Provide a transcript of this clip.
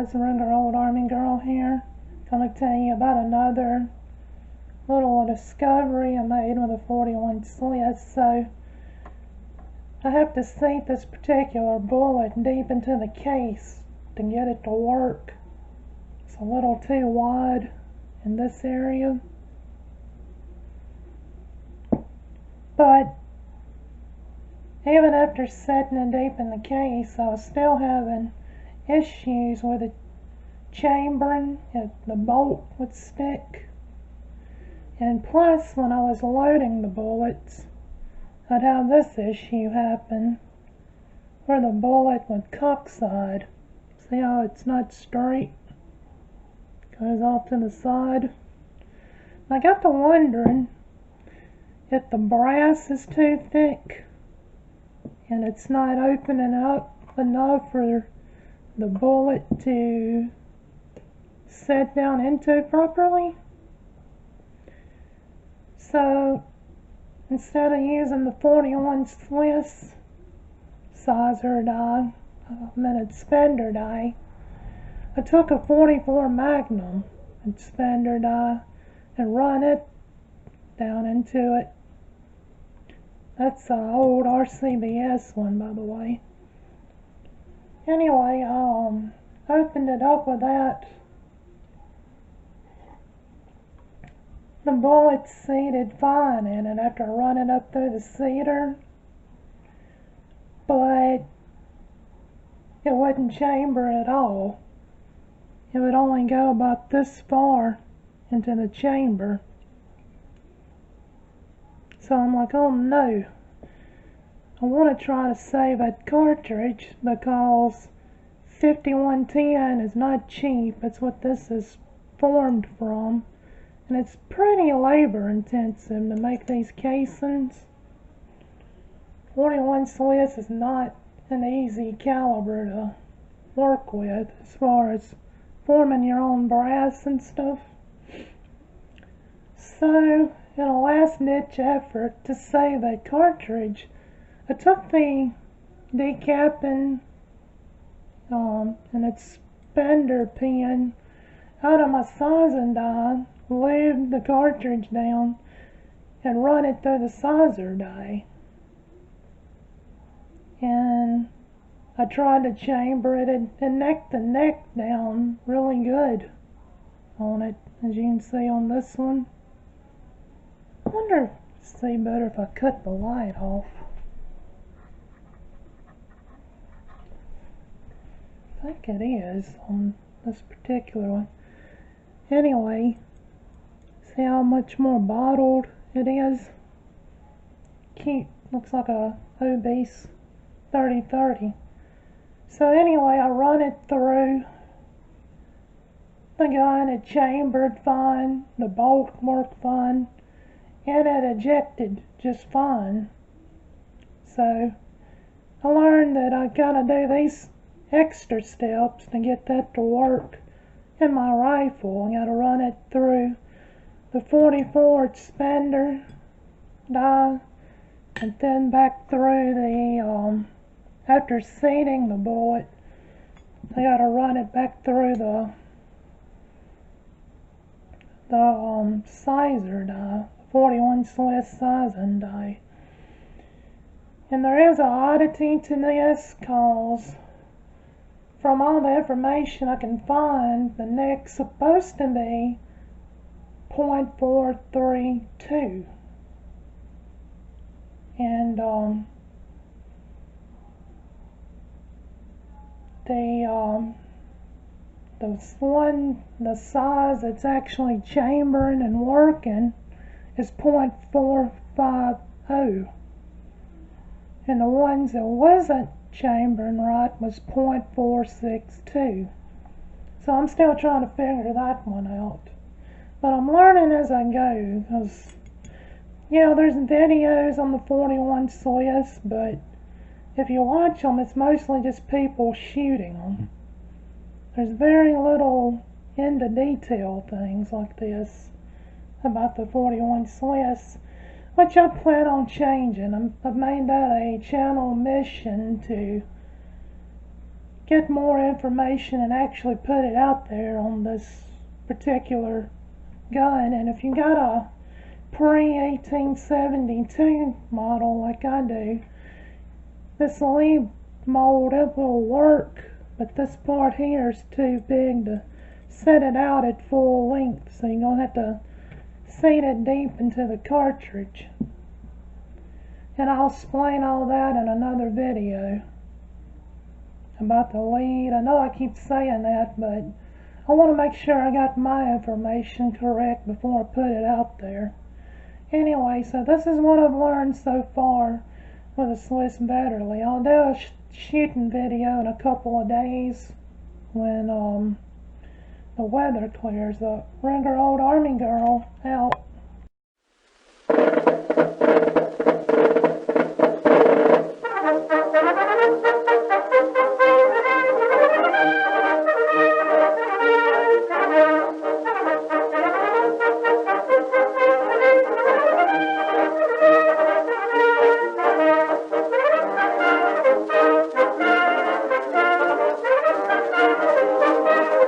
guys, Ruger Old Army Girl here. Gonna tell you about another little discovery I made with a 41 Swiss. So I have to sink this particular bullet deep into the case to get it to work. It's a little too wide in this area, but even after setting it deep in the case, I was still having issues with the chambering. The bolt would stick, and plus when I was loading the bullets, I'd have this issue happen where the bullet would cockside. See how it's not straight? Goes off to the side. I got to wondering if the brass is too thick and it's not opening up enough for the bullet to set down into properly. So instead of using the 41 Swiss sizer die, expander die, I took a 44 magnum expander die and run it down into it. That's an old RCBS one, by the way. Anyway, I opened it up with that. The bullet seated fine in it after running up through the seater, but it wouldn't chamber at all. It would only go about this far into the chamber. So I'm like, oh no, I want to try to save that cartridge because 5110 is not cheap. It's what this is formed from, and it's pretty labor intensive to make these casings. 41 Swiss is not an easy caliber to work with as far as forming your own brass and stuff. So in a last-ditch effort to save that cartridge, I took the decapping and expander pin out of my sizing die, lubed the cartridge down, and run it through the sizer die. And I tried to chamber it and neck the neck down really good on it, as you can see on this one. I wonder if it's see better if I cut the light off. I think it is on this particular one. Anyway, see how much more bottled it is? Cute, looks like a obese 3030. So anyway, I run it through the gun, it chambered fine, the bolt worked fine, and it ejected just fine. So I learned that I gotta do these extra steps to get that to work in my rifle. I gotta run it through the 44 expander die, and then back through the after seating the bullet, I gotta run it back through the sizer die, 41 Swiss sizing die. And there is an oddity to this, cause from all the information I can find, the neck's supposed to be .432, and the size that's actually chambering and working is .450, and the ones that wasn't chambering right was .462. So I'm still trying to figure that one out, but I'm learning as I go, because there's videos on the 41 Swiss, but if you watch them, it's mostly just people shooting them. There's very little into detail things like this about the 41 Swiss, which I plan on changing. I've made that a channel mission to get more information and actually put it out there on this particular gun. And if you got a pre-1872 model like I do, this lube mold, it will work, but this part here is too big to set it out at full length, so you're going to have to seat it deep into the cartridge. And I'll explain all that in another video about the lead. I know I keep saying that, but I want to make sure I got my information correct before I put it out there. Anyway, so this is what I've learned so far with a Swiss Vetterli. I'll do a shooting video in a couple of days when the weather clears up. Regular old Army girl